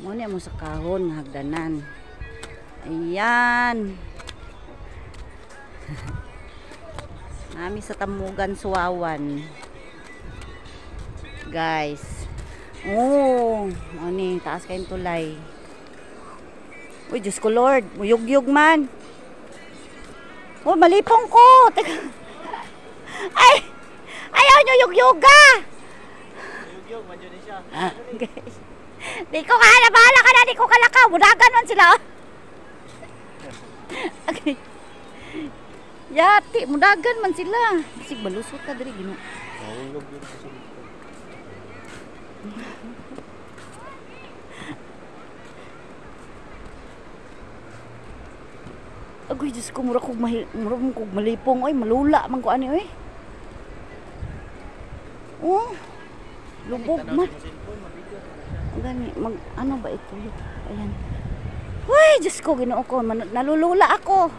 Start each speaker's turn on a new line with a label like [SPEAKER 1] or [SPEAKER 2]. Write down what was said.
[SPEAKER 1] Muna mo sa kahon nga hagdanan. Ayan. Nami sa Tamugan, Suwawan. Guys. Oh, ani taas kayong tulay. Uy, Diyos ko Lord, muyug-yug man. Oh, malipong ko. Ay! Ayaw nyo yug-yuga!
[SPEAKER 2] Yug-yug, madyo ni siya.
[SPEAKER 1] Guys. Di ko kaya, bahala ka na, di ko kalakaw. Budagan man sila. Okay. Yati, mudagan man sila. Bisig balusot ka diri gino.
[SPEAKER 2] Yug-yug kasi.
[SPEAKER 1] Agoy, Diyos ko, mura kong malipong. Oy, malula man ko ani, oy. Oh, lubog man. Gani, ano ba ito? Ayan. Uy, Diyos ko, ginoo ko. Nalulula ako.